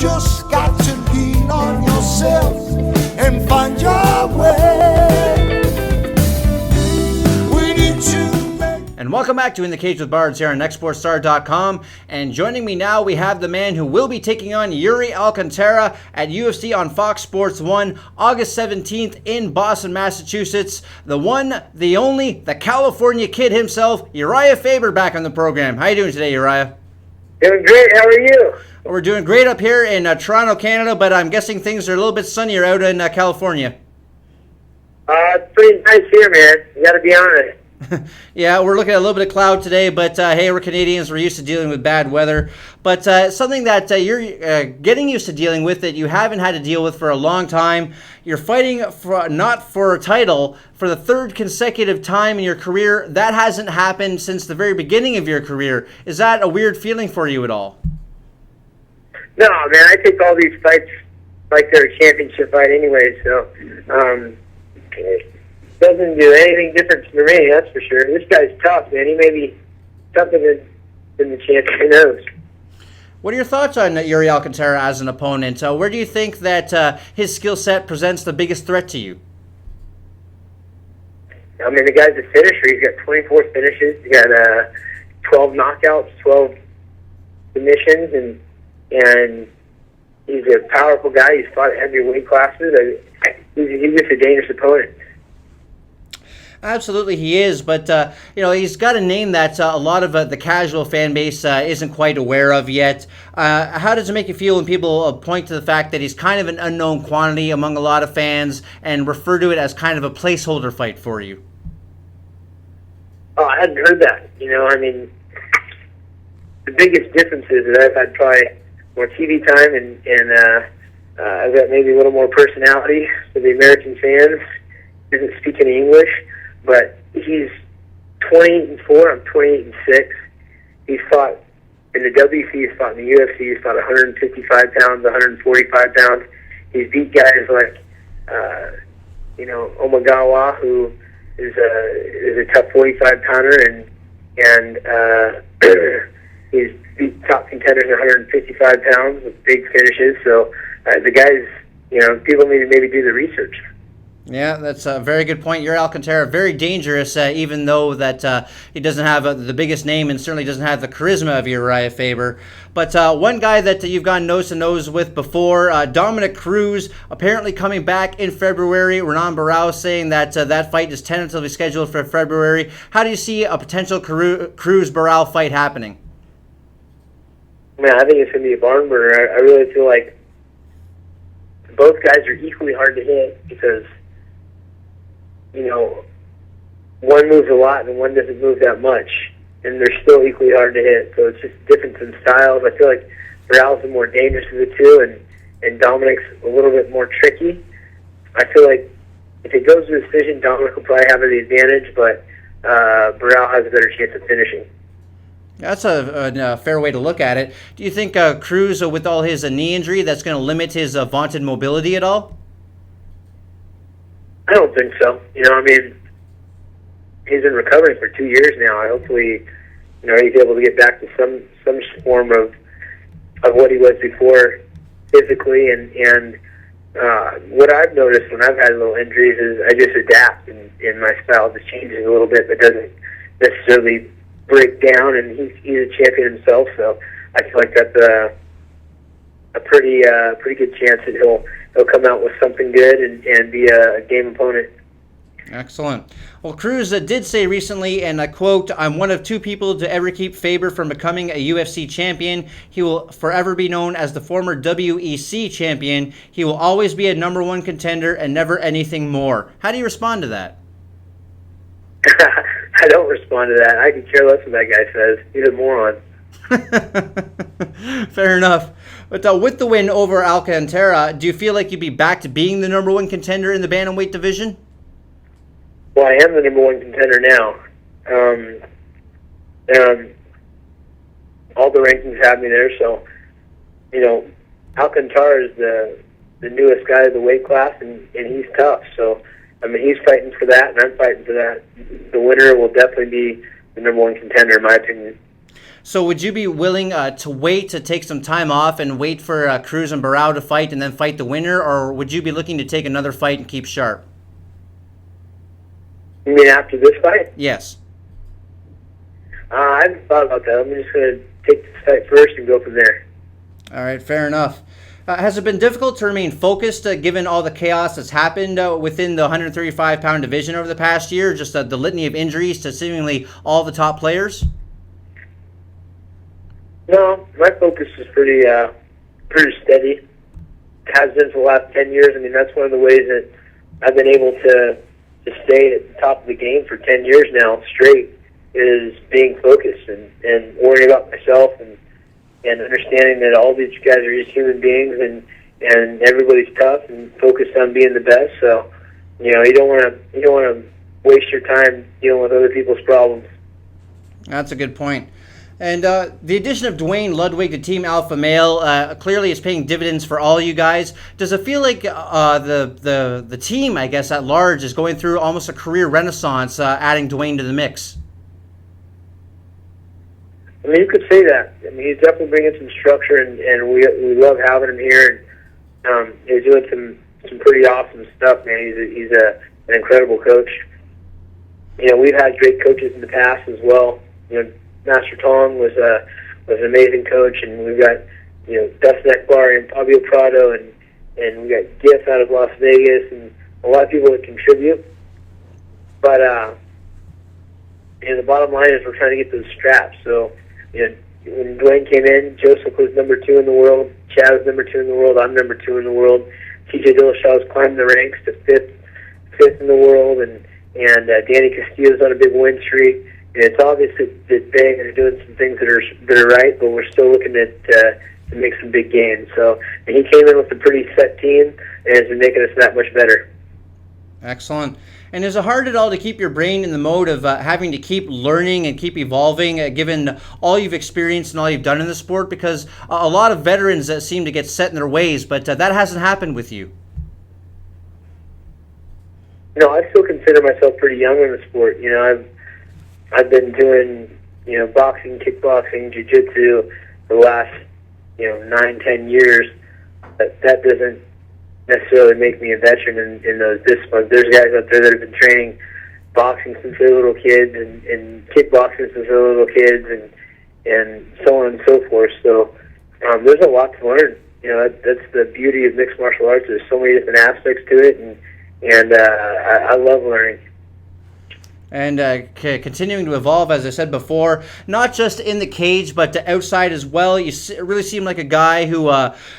just got to lean on yourself and find your way. We need to make... And welcome back to In the Cage with Bards here on NextSportsStar.com. And joining me now, we have the man who will be taking on Yuri Alcantara at UFC on Fox Sports 1, August 17th in Boston, Massachusetts. The one, the only, the California kid himself, Urijah Faber, back on the program. How you doing today, Urijah? Doing great. How are you? We're doing great up here in Toronto, Canada, but I'm guessing things are a little bit sunnier out in California. It's pretty nice here, man. You got to be honest. Yeah, we're looking at a little bit of cloud today, but hey, we're Canadians. We're used to dealing with bad weather. But something that you're getting used to dealing with that you haven't had to deal with for a long time. You're fighting for not for a title for the third consecutive time in your career. That hasn't happened since the very beginning of your career. Is that a weird feeling for you at all? No, man. I take all these fights like they're a championship fight anyway, so it doesn't do anything different for me, that's for sure. This guy's tough, man. He may be tougher than the champion. Who knows? What are your thoughts on Yuri Alcantara as an opponent? Where do you think that his skill set presents the biggest threat to you? I mean, the guy's a finisher. He's got 24 finishes. He's got 12 knockouts, 12 submissions, and he's a powerful guy. He's fought at heavy weight classes. He's just a dangerous opponent. Absolutely, he is, but he's got a name that a lot of the casual fan base isn't quite aware of yet. How does it make you feel when people point to the fact that he's kind of an unknown quantity among a lot of fans and refer to it as kind of a placeholder fight for you? Oh, I hadn't heard that. I mean, the biggest difference is that I've had probably more TV time and I've got maybe a little more personality for the American fans. He doesn't speak any English. But he's 28-4. I'm 28-6. He's fought in the WC. He's fought in the UFC. He's fought 155 pounds, 145 pounds. He's beat guys like, Omagawa, who is a tough 45 pounder, and he's beat top contenders at 155 pounds with big finishes. So the guys, people need to maybe do the research. Yeah, that's a very good point. Yuri Alcantara, very dangerous, even though that he doesn't have the biggest name and certainly doesn't have the charisma of Urijah Faber. But one guy that you've gone nose-to-nose with before, Dominic Cruz, apparently coming back in February. Renan Barão saying that that fight is tentatively scheduled for February. How do you see a potential Cruz-Barão fight happening? Man, I think it's going to be a barn burner. I really feel like both guys are equally hard to hit because one moves a lot and one doesn't move that much, and they're still equally hard to hit. So it's just difference in styles. I feel like Barão's the more dangerous of the two, and Dominic's a little bit more tricky. I feel like if it goes to a decision, Dominic will probably have the advantage, but Barão has a better chance of finishing. That's a fair way to look at it. Do you think Cruz, with all his knee injury, that's going to limit his vaunted mobility at all? I don't think so. I mean, he's been recovering for 2 years now. Hopefully, he's able to get back to some form of what he was before physically. And what I've noticed when I've had little injuries is I just adapt, and my style just changes a little bit, but doesn't necessarily break down. And he's a champion himself, so I feel like that's a pretty good chance that he'll come out with something good and be a game opponent. Excellent. Well, Cruz did say recently, and I quote, "I'm one of two people to ever keep Faber from becoming a UFC champion. He will forever be known as the former WEC champion. He will always be a number one contender and never anything more." How do you respond to that? I don't respond to that. I could care less what that guy says. He's a moron. Fair enough. But with the win over Alcantara, do you feel like you'd be back to being the number one contender in the bantamweight division? Well, I am the number one contender now. All the rankings have me there, so Alcantara is the newest guy of the weight class, and he's tough. So I mean, he's fighting for that, and I'm fighting for that. The winner will definitely be the number one contender, in my opinion. So would you be willing to wait to take some time off and wait for Cruz and Barao to fight and then fight the winner, or would you be looking to take another fight and keep sharp? You mean after this fight? Yes. I haven't thought about that. I'm just going to take this fight first and go from there. All right, fair enough. Has it been difficult to remain focused given all the chaos that's happened within the 135-pound division over the past year, just the litany of injuries to seemingly all the top players? No, my focus is pretty steady. It has been for the last 10 years. I mean, that's one of the ways that I've been able to stay at the top of the game for 10 years now straight, is being focused and worrying about myself and understanding that all these guys are just human beings and everybody's tough and focused on being the best. So, you don't want to waste your time dealing with other people's problems. That's a good point. And the addition of Duane Ludwig to Team Alpha Male clearly is paying dividends for all you guys. Does it feel like the team, I guess, at large is going through almost a career renaissance, adding Duane to the mix? I mean, you could say that. I mean, he's definitely bringing some structure, and we love having him here. And he's doing some pretty awesome stuff, man. He's an incredible coach. We've had great coaches in the past as well. Master Tong was an amazing coach, and we've got Dustin Ekbar and Fabio Prado, and we got Giff out of Las Vegas, and a lot of people that contribute. But the bottom line is we're trying to get those straps. So when Duane came in, Joseph was number 2 in the world, Chad was number 2 in the world, I'm number 2 in the world. TJ Dillashaw's climbed the ranks to fifth in the world, and Danny Castillo's on a big win streak. And it's obvious that Bang is doing some things that are right, but we're still looking at to make some big gains. So he came in with a pretty set team and has been making us that much better. Excellent. And is it hard at all to keep your brain in the mode of having to keep learning and keep evolving, given all you've experienced and all you've done in the sport? Because a lot of veterans seem to get set in their ways, but that hasn't happened with you. No, I still consider myself pretty young in the sport. I've been doing boxing, kickboxing, jiu-jitsu the last 9-10 years. But that doesn't necessarily make me a veteran in those disciplines. There's guys out there that have been training boxing since they're little kids and kickboxing since they're little kids and so on and so forth. So there's a lot to learn. That's the beauty of mixed martial arts. There's so many different aspects to it, and I love learning. And continuing to evolve, as I said before, not just in the cage, but outside as well. You really seem like a guy who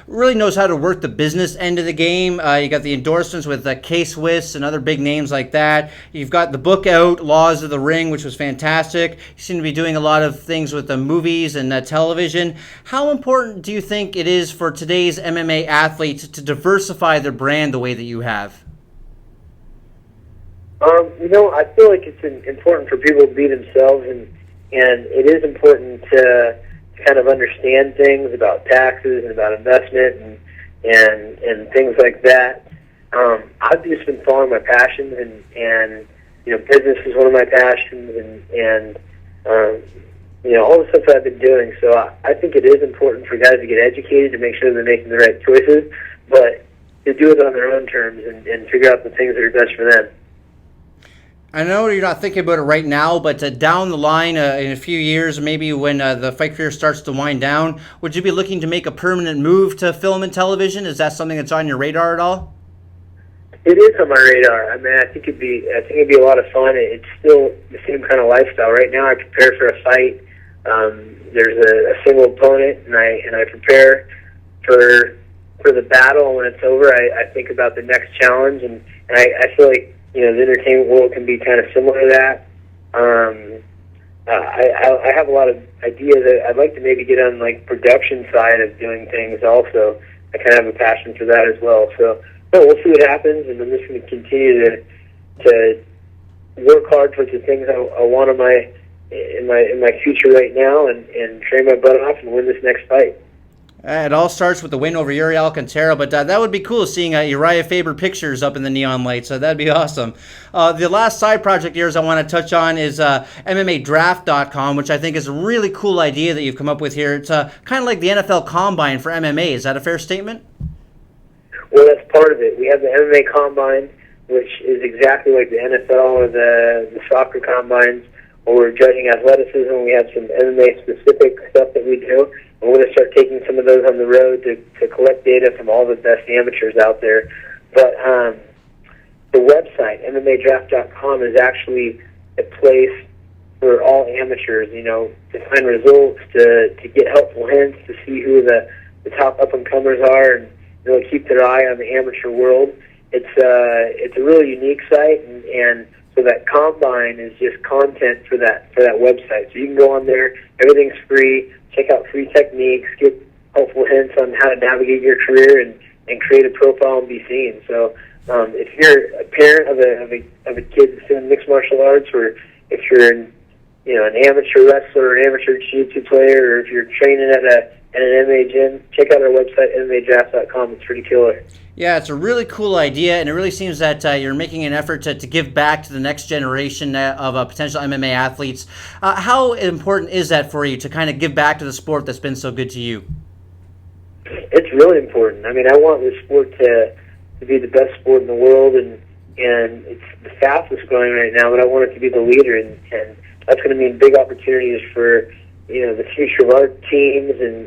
really knows how to work the business end of the game. You got the endorsements with K-Swiss and other big names like that. You've got the book out, Laws of the Ring, which was fantastic. You seem to be doing a lot of things with the movies and television. How important do you think it is for today's MMA athletes to diversify their brand the way that you have? I feel like it's important for people to be themselves, and it is important to kind of understand things about taxes and about investment and things like that. I've just been following my passions, and business is one of my passions, and all the stuff that I've been doing. So I think it is important for guys to get educated to make sure they're making the right choices, but to do it on their own terms and figure out the things that are best for them. I know you're not thinking about it right now, but down the line in a few years, maybe when the fight career starts to wind down, would you be looking to make a permanent move to film and television? Is that something that's on your radar at all? It is on my radar. I mean, I think it'd be a lot of fun. It's still the same kind of lifestyle. Right now, I prepare for a fight. There's a single opponent, and I prepare for the battle. When it's over, I think about the next challenge, and I feel like the entertainment world can be kind of similar to that. I have a lot of ideas that I'd like to maybe get on production side of doing things also. I kind of have a passion for that as well. So we'll see what happens, and I'm just going to continue to work hard for the things I want in my future right now, and train my butt off and win this next fight. It all starts with the win over Yuri Alcantara, but that would be cool seeing Urijah Faber pictures up in the neon lights, so that'd be awesome. The last side project of yours I want to touch on is MMAdraft.com, which I think is a really cool idea that you've come up with here. It's kind of like the NFL Combine for MMA. Is that a fair statement? Well, that's part of it. We have the MMA Combine, which is exactly like the NFL or the soccer combines, where we're judging athleticism. We have some MMA-specific stuff that we do. And we're going to start taking some of those on the road to collect data from all the best amateurs out there. But the website, MMAdraft.com, is actually a place for all amateurs, to find results, to get helpful hints, to see who the top up-and-comers are, and really keep their eye on the amateur world. It's a really unique site, and so that Combine is just content for that website. So you can go on there, everything's free, check out free techniques, get helpful hints on how to navigate your career, and create a profile and be seen. So if you're a parent of a kid that's in mixed martial arts, or if you're an amateur wrestler or an amateur jiu-jitsu player, or if you're training at an MMA gym, check out our website, MMAdraft.com. It's pretty killer. Yeah, it's a really cool idea, and it really seems that you're making an effort to give back to the next generation of potential MMA athletes. How important is that for you to kind of give back to the sport that's been so good to you? It's really important. I mean, I want this sport to be the best sport in the world, and it's the fastest growing right now, but I want it to be the leader, and that's going to mean big opportunities for the future of our teams and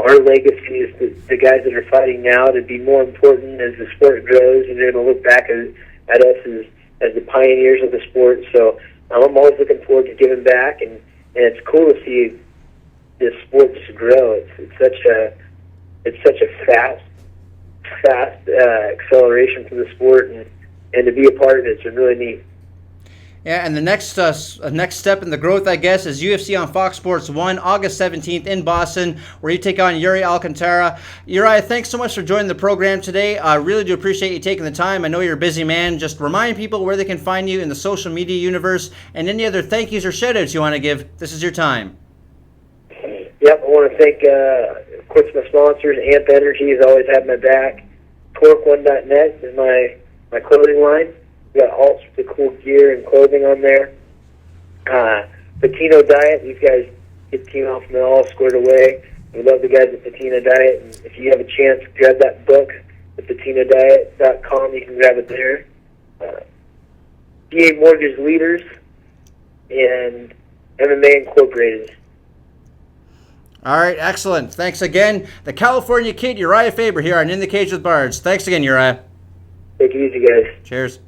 our legacy is the guys that are fighting now to be more important as the sport grows, and they're going to look back at us as the pioneers of the sport. So I'm always looking forward to giving back, and it's cool to see this sport just grow. It's such a fast acceleration for the sport, and to be a part of it's really neat. Yeah, and the next step in the growth, I guess, is UFC on Fox Sports 1, August 17th in Boston, where you take on Yuri Alcantara. Uriah, thanks so much for joining the program today. I really do appreciate you taking the time. I know you're a busy man. Just remind people where they can find you in the social media universe, and any other thank yous or shout-outs you want to give. This is your time. Yep, I want to thank, of course, my sponsors. Amp Energy has always had my back. Torque1.net is my clothing line. We got all sorts of cool gear and clothing on there. Patino Diet, these guys get the team off and all squared away. We love the guys at Patino Diet, and if you have a chance, grab that book at patinodiet.com. You can grab it there. DA Mortgage Leaders and MMA Incorporated. All right, excellent. Thanks again. The California Kid, Urijah Faber, here on In the Cage with Bards. Thanks again, Uriah. Take it easy, guys. Cheers.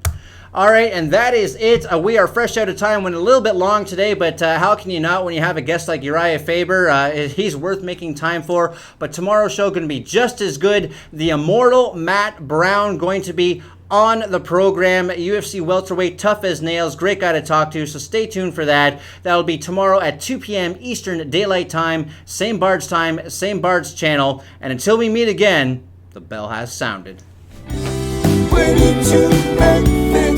All right, and that is it. We are fresh out of time. Went a little bit long today, but how can you not when you have a guest like Urijah Faber? He's worth making time for. But tomorrow's show going to be just as good. The immortal Matt Brown going to be on the program. UFC welterweight, tough as nails, great guy to talk to, so stay tuned for that. That'll be tomorrow at 2 p.m. Eastern Daylight Time, same Bards channel. And until we meet again, the bell has sounded. Ready to make things